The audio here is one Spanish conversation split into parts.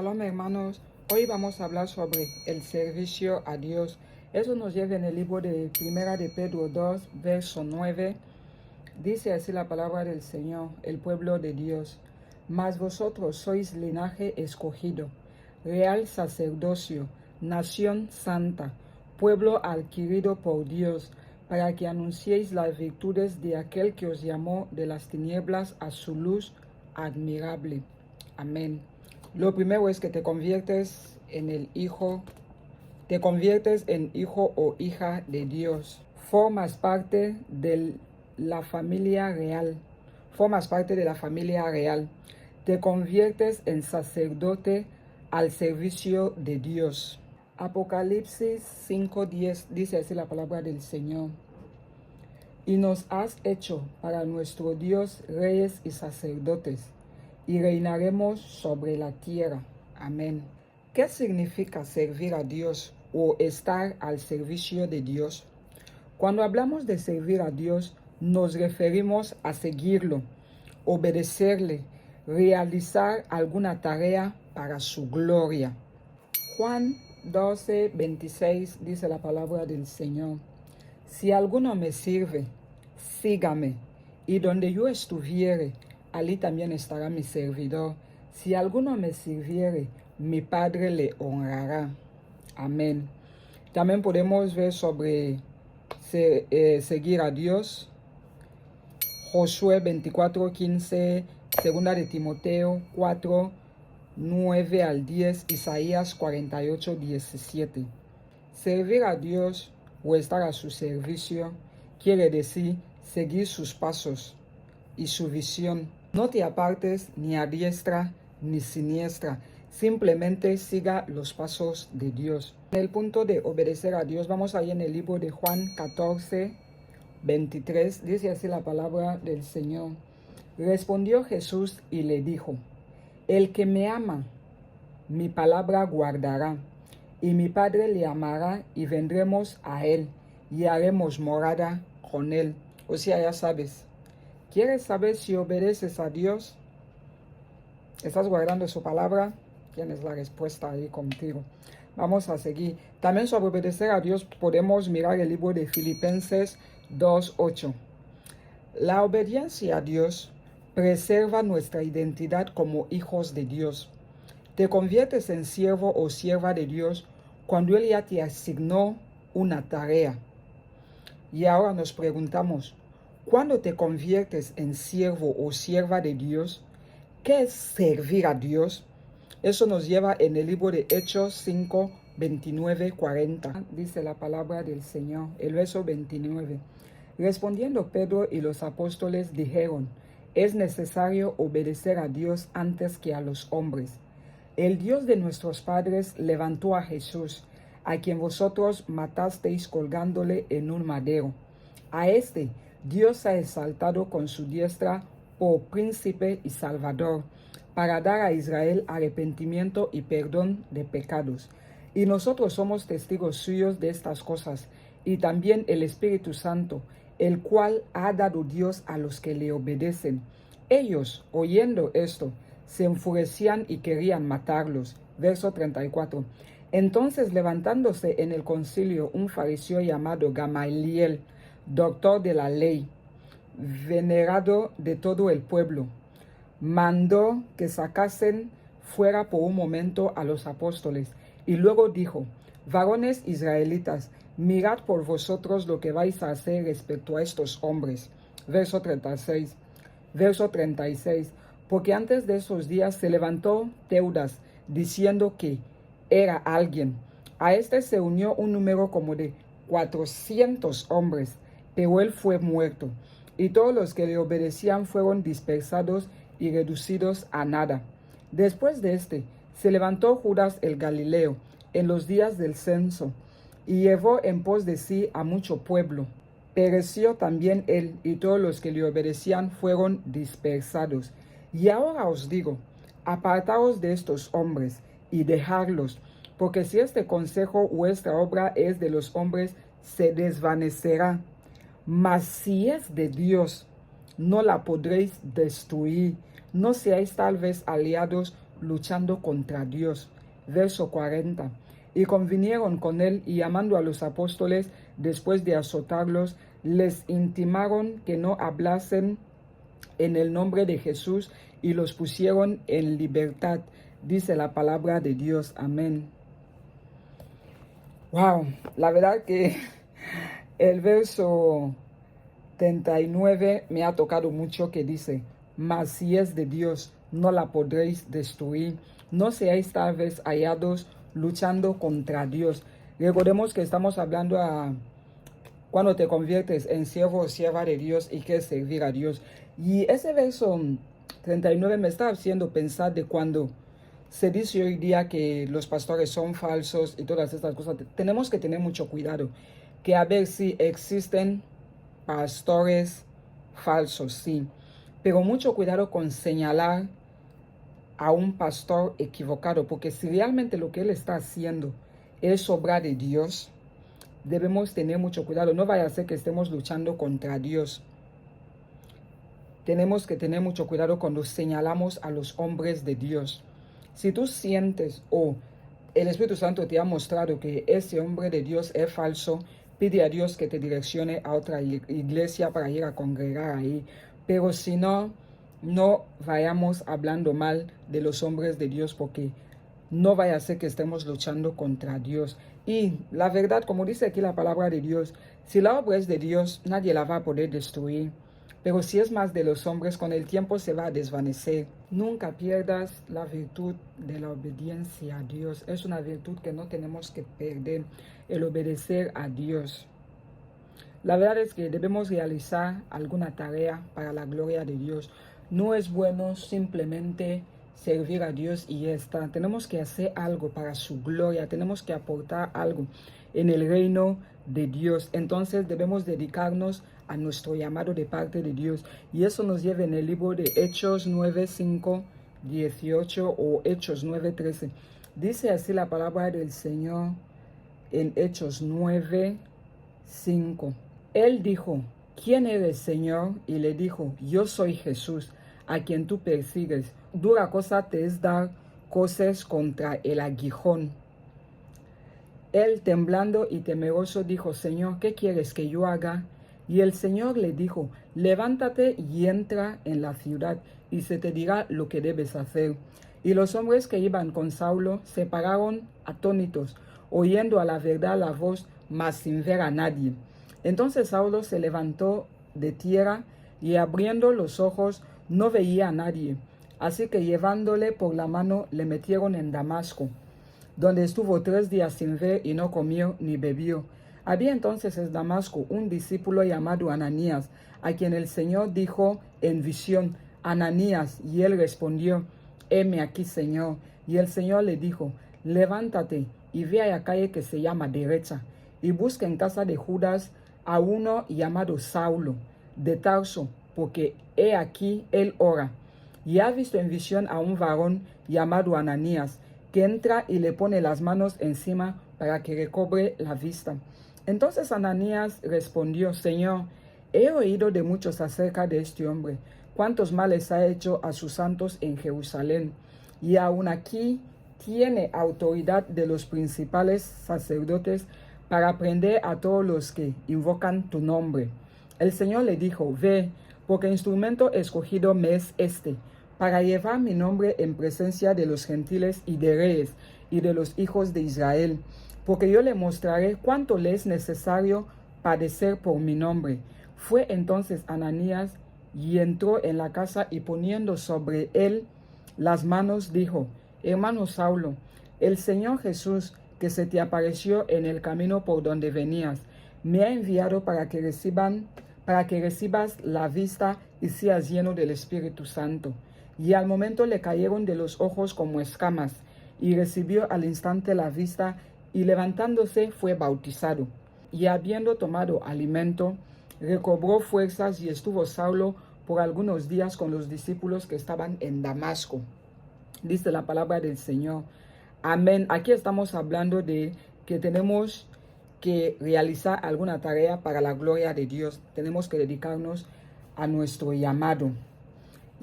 Shalom hermanos, hoy vamos a hablar sobre el servicio a Dios. Eso nos lleva en el libro de Primera de Pedro 2, verso 9. Dice así la palabra del Señor, el pueblo de Dios. Mas vosotros sois linaje escogido, real sacerdocio, nación santa, pueblo adquirido por Dios, para que anunciéis las virtudes de aquel que os llamó de las tinieblas a su luz admirable. Amén. Lo primero es que te conviertes en hijo o hija de Dios. Formas parte de la familia real. Te conviertes en sacerdote al servicio de Dios. Apocalipsis 5:10 dice así la palabra del Señor. Y nos has hecho para nuestro Dios reyes y sacerdotes, y reinaremos sobre la tierra. Amén. ¿Qué significa servir a Dios o estar al servicio de Dios? Cuando hablamos de servir a Dios, nos referimos a seguirlo, obedecerle, realizar alguna tarea para su gloria. Juan 12:26 dice la palabra del Señor. Si alguno me sirve, sígame, y donde yo estuviere, allí también estará mi servidor. Si alguno me sirviere, mi Padre le honrará. Amén. También podemos ver sobre seguir a Dios. Josué 24:15, segunda de Timoteo 4:9 al 10, Isaías 48:17. Servir a Dios o estar a su servicio quiere decir seguir sus pasos y su visión. No te apartes ni a diestra ni siniestra, simplemente siga los pasos de Dios. En el punto de obedecer a Dios, vamos ahí en el libro de Juan 14:23, dice así la palabra del Señor. Respondió Jesús y le dijo, el que me ama, mi palabra guardará, y mi Padre le amará, y vendremos a él, y haremos morada con él. O sea, ya sabes. ¿Quieres saber si obedeces a Dios? ¿Estás guardando su palabra? Tienes la respuesta ahí contigo. Vamos a seguir. También sobre obedecer a Dios podemos mirar el libro de Filipenses 2:8. La obediencia a Dios preserva nuestra identidad como hijos de Dios. Te conviertes en siervo o sierva de Dios cuando Él ya te asignó una tarea. Y ahora nos preguntamos, ¿cuándo te conviertes en siervo o sierva de Dios? ¿Qué es servir a Dios? Eso nos lleva en el libro de Hechos 5:29-40. Dice la palabra del Señor, el verso 29. Respondiendo Pedro y los apóstoles dijeron, es necesario obedecer a Dios antes que a los hombres. El Dios de nuestros padres levantó a Jesús, a quien vosotros matasteis colgándole en un madero. A este Dios ha exaltado con su diestra por príncipe y salvador, para dar a Israel arrepentimiento y perdón de pecados. Y nosotros somos testigos suyos de estas cosas, y también el Espíritu Santo, el cual ha dado Dios a los que le obedecen. Ellos, oyendo esto, se enfurecían y querían matarlos. Verso 34. Entonces, levantándose en el concilio un fariseo llamado Gamaliel, doctor de la ley, venerado de todo el pueblo, mandó que sacasen fuera por un momento a los apóstoles, y luego dijo, varones israelitas, mirad por vosotros lo que vais a hacer respecto a estos hombres. Verso 36. Porque antes de esos días se levantó Teudas, diciendo que era alguien. A este se unió un número como de 400 hombres, pero él fue muerto, y todos los que le obedecían fueron dispersados y reducidos a nada. Después de este, se levantó Judas el Galileo en los días del censo, y llevó en pos de sí a mucho pueblo. Pereció también él, y todos los que le obedecían fueron dispersados. Y ahora os digo, apartaos de estos hombres, y dejadlos, porque si este consejo o esta obra es de los hombres, se desvanecerá. Mas si es de Dios, no la podréis destruir. No seáis tal vez aliados luchando contra Dios. Verso 40. Y convinieron con él, y llamando a los apóstoles, después de azotarlos, les intimaron que no hablasen en el nombre de Jesús, y los pusieron en libertad. Dice la palabra de Dios. Amén. Wow, la verdad que el verso 39 me ha tocado mucho, que dice: mas si es de Dios, no la podréis destruir. No seáis tal vez hallados luchando contra Dios. Recordemos que estamos hablando cuando te conviertes en siervo o sierva de Dios y quieres servir a Dios. Y ese verso 39 me está haciendo pensar de cuando se dice hoy día que los pastores son falsos y todas estas cosas. Tenemos que tener mucho cuidado, que a ver si existen pastores falsos, sí, pero mucho cuidado con señalar a un pastor equivocado, porque si realmente lo que él está haciendo es obra de Dios, debemos tener mucho cuidado. No vaya a ser que estemos luchando contra Dios. Tenemos que tener mucho cuidado cuando señalamos a los hombres de Dios. Si tú sientes o el Espíritu Santo te ha mostrado que ese hombre de Dios es falso, pide a Dios que te direccione a otra iglesia para ir a congregar ahí. Pero si no, no vayamos hablando mal de los hombres de Dios, porque no vaya a ser que estemos luchando contra Dios. Y la verdad, como dice aquí la palabra de Dios, si la obra es de Dios, nadie la va a poder destruir. Pero si es más de los hombres, con el tiempo se va a desvanecer. Nunca pierdas la virtud de la obediencia a Dios. Es una virtud que no tenemos que perder, el obedecer a Dios. La verdad es que debemos realizar alguna tarea para la gloria de Dios. No es bueno simplemente servir a Dios y ya está. Tenemos que hacer algo para su gloria. Tenemos que aportar algo en el reino de Dios. Entonces debemos dedicarnos a nuestro llamado de parte de Dios. Y eso nos lleva en el libro de Hechos 9, 5, 18 o Hechos 9, 13. Dice así la palabra del Señor en Hechos 9, 5. Él dijo: ¿quién eres, Señor? Y le dijo: yo soy Jesús, a quien tú persigues. Dura cosa te es dar coces contra el aguijón. Él, temblando y temeroso, dijo: Señor, ¿qué quieres que yo haga? Y el Señor le dijo: levántate y entra en la ciudad, y se te dirá lo que debes hacer. Y los hombres que iban con Saulo se pararon atónitos, oyendo a la verdad la voz, mas sin ver a nadie. Entonces Saulo se levantó de tierra, y abriendo los ojos no veía a nadie. Así que llevándole por la mano le metieron en Damasco, donde estuvo 3 días sin ver y no comió ni bebió. Había entonces en Damasco un discípulo llamado Ananías, a quien el Señor dijo en visión: Ananías. Y él respondió: heme aquí, Señor. Y el Señor le dijo: levántate y ve a la calle que se llama Derecha, y busca en casa de Judas a uno llamado Saulo de Tarso, porque he aquí él ora. Y ha visto en visión a un varón llamado Ananías, que entra y le pone las manos encima para que recobre la vista. Entonces Ananías respondió: Señor, he oído de muchos acerca de este hombre, cuántos males ha hecho a sus santos en Jerusalén, y aún aquí tiene autoridad de los principales sacerdotes para prender a todos los que invocan tu nombre. El Señor le dijo: ve, porque instrumento escogido me es este, para llevar mi nombre en presencia de los gentiles y de reyes y de los hijos de Israel, porque yo le mostraré cuánto le es necesario padecer por mi nombre. Fue entonces Ananías y entró en la casa, y poniendo sobre él las manos, dijo: hermano Saulo, el Señor Jesús, que se te apareció en el camino por donde venías, me ha enviado para que recibas la vista y seas lleno del Espíritu Santo. Y al momento le cayeron de los ojos como escamas, y recibió al instante la vista, y levantándose fue bautizado. Y habiendo tomado alimento, recobró fuerzas, y estuvo Saulo por algunos días con los discípulos que estaban en Damasco. Dice la palabra del Señor. Amén. Aquí estamos hablando de que tenemos que realizar alguna tarea para la gloria de Dios. Tenemos que dedicarnos a nuestro llamado.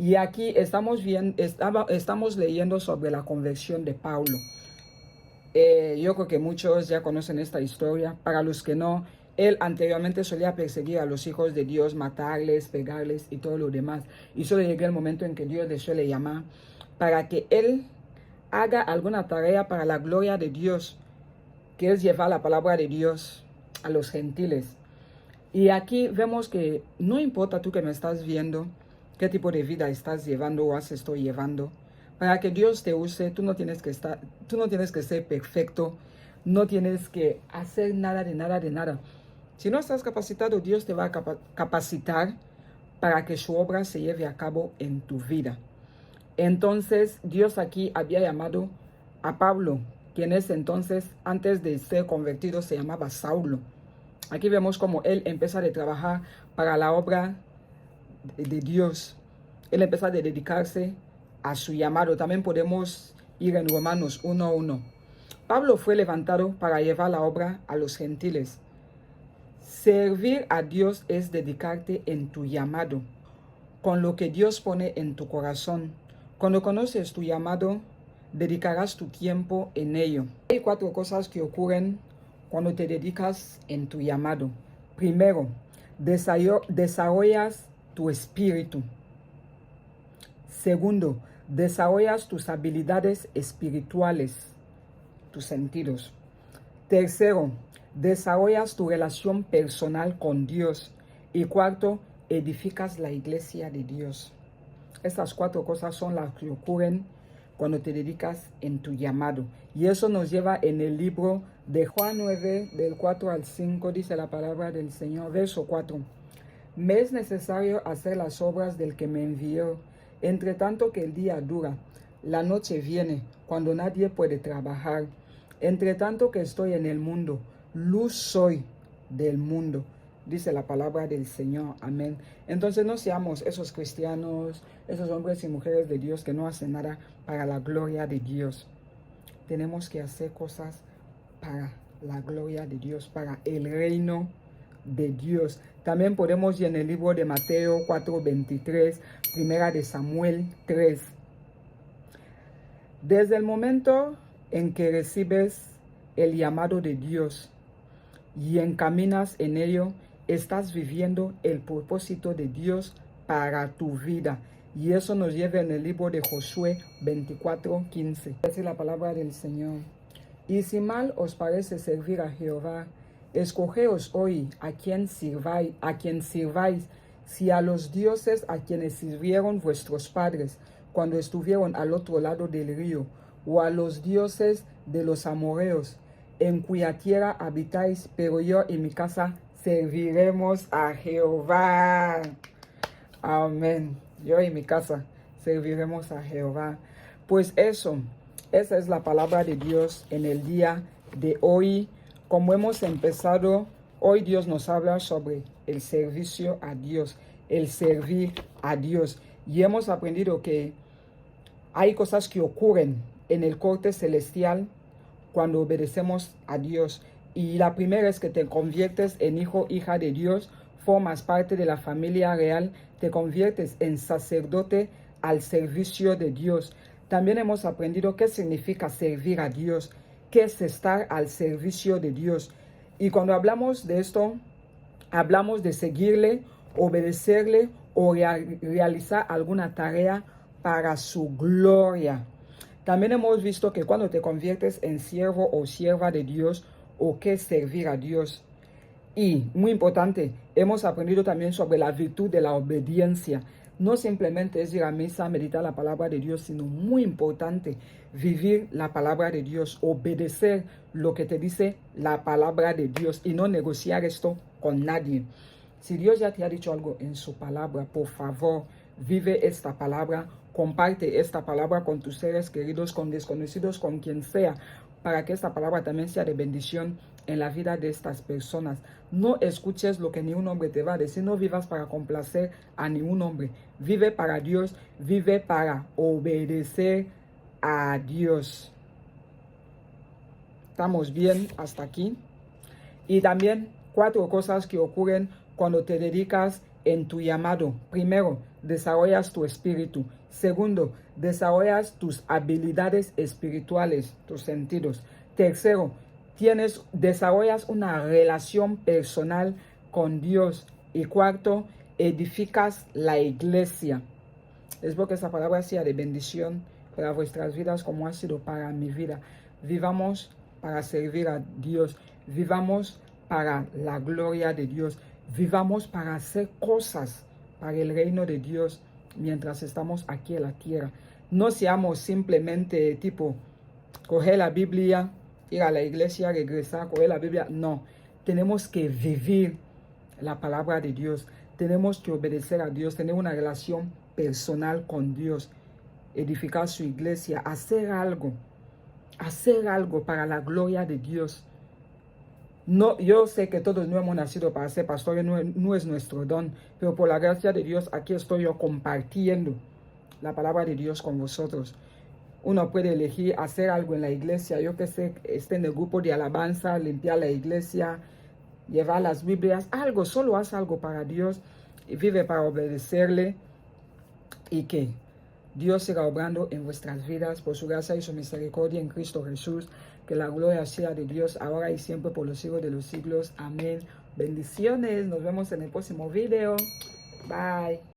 Y aquí estamos leyendo sobre la conversión de Pablo. Yo creo que muchos ya conocen esta historia. Para los que no, él anteriormente solía perseguir a los hijos de Dios, matarles, pegarles y todo lo demás. Y solo llega el momento en que Dios le suele llamar para que él haga alguna tarea para la gloria de Dios, que es llevar la palabra de Dios a los gentiles. Y aquí vemos que no importa tú que me estás viendo, qué tipo de vida estás llevando o has estado llevando, para que Dios te use, tú no tienes que ser perfecto, no tienes que hacer nada de nada. Si no estás capacitado, Dios te va a capacitar para que su obra se lleve a cabo en tu vida. Entonces, Dios aquí había llamado a Pablo, quien es entonces, antes de ser convertido, se llamaba Saulo. Aquí vemos cómo él empieza a trabajar para la obra de Dios. Él empieza a dedicarse a su llamado. También podemos ir en Romanos 1:1. Pablo fue levantado para llevar la obra a los gentiles. Servir a Dios es dedicarte en tu llamado, con lo que Dios pone en tu corazón. Cuando conoces tu llamado, dedicarás tu tiempo en ello. Hay 4 cosas que ocurren cuando te dedicas en tu llamado. Primero, desarrollas tu espíritu. Segundo, desarrollas tus habilidades espirituales, tus sentidos. Tercero, desarrollas tu relación personal con Dios. Y cuarto, edificas la iglesia de Dios. Estas 4 cosas son las que ocurren cuando te dedicas en tu llamado. Y eso nos lleva en el libro de Juan 9, del 4 al 5, dice la palabra del Señor, verso 4. Me es necesario hacer las obras del que me envió, entre tanto que el día dura. La noche viene, cuando nadie puede trabajar. Entre tanto que estoy en el mundo, luz soy del mundo, dice la palabra del Señor. Amén. Entonces no seamos esos cristianos, esos hombres y mujeres de Dios que no hacen nada para la gloria de Dios. Tenemos que hacer cosas para la gloria de Dios, para el reino de Dios. También podemos ir en el libro de Mateo 4:23, primera de Samuel 3. Desde el momento en que recibes el llamado de Dios y encaminas en ello, estás viviendo el propósito de Dios para tu vida. Y eso nos lleva en el libro de Josué 24:15. Es la palabra del Señor. Y si mal os parece servir a Jehová, escogeos hoy a quien sirváis, si a los dioses a quienes sirvieron vuestros padres cuando estuvieron al otro lado del río, o a los dioses de los amorreos, en cuya tierra habitáis, pero yo y mi casa serviremos a Jehová. Amén. Yo y mi casa serviremos a Jehová. Pues esa es la palabra de Dios en el día de hoy. Como hemos empezado, hoy Dios nos habla sobre el servicio a Dios, el servir a Dios. Y hemos aprendido que hay cosas que ocurren en el corte celestial cuando obedecemos a Dios. Y la primera es que te conviertes en hijo, hija de Dios, formas parte de la familia real, te conviertes en sacerdote al servicio de Dios. También hemos aprendido qué significa servir a Dios, qué es estar al servicio de Dios. Y cuando hablamos de esto, hablamos de seguirle, obedecerle o realizar alguna tarea para su gloria. También hemos visto que cuando te conviertes en siervo o sierva de Dios, o qué es servir a Dios. Y, muy importante, hemos aprendido también sobre la virtud de la obediencia. No simplemente es ir a misa, meditar la palabra de Dios, sino muy importante, vivir la palabra de Dios, obedecer lo que te dice la palabra de Dios y no negociar esto con nadie. Si Dios ya te ha dicho algo en su palabra, por favor, vive esta palabra, comparte esta palabra con tus seres queridos, con desconocidos, con quien sea, para que esta palabra también sea de bendición en la vida de estas personas. No escuches lo que ningún hombre te va a decir, no vivas para complacer a ningún hombre. Vive para Dios, vive para obedecer a Dios. ¿Estamos bien hasta aquí? Y también 4 cosas que ocurren cuando te dedicas en tu llamado. Primero, desarrollas tu espíritu. Segundo, desarrollas tus habilidades espirituales, tus sentidos. Tercero, desarrollas una relación personal con Dios. Y cuarto, edificas la iglesia. Espero que esta palabra sea de bendición para vuestras vidas como ha sido para mi vida. Vivamos para servir a Dios. Vivamos para la gloria de Dios. Vivamos para hacer cosas para el reino de Dios mientras estamos aquí en la tierra. No seamos simplemente tipo coger la Biblia, ir a la iglesia, regresar, coger la Biblia. No, tenemos que vivir la palabra de Dios. Tenemos que obedecer a Dios, tener una relación personal con Dios, edificar su iglesia, hacer algo para la gloria de Dios. No, yo sé que todos no hemos nacido para ser pastores, no es nuestro don, pero por la gracia de Dios aquí estoy yo compartiendo la palabra de Dios con vosotros. Uno puede elegir hacer algo en la iglesia, yo que sé, esté en el grupo de alabanza, limpiar la iglesia, llevar las Biblias, algo, solo haz algo para Dios y vive para obedecerle y que Dios siga obrando en vuestras vidas por su gracia y su misericordia en Cristo Jesús. Que la gloria sea de Dios ahora y siempre por los siglos de los siglos. Amén. Bendiciones. Nos vemos en el próximo video. Bye.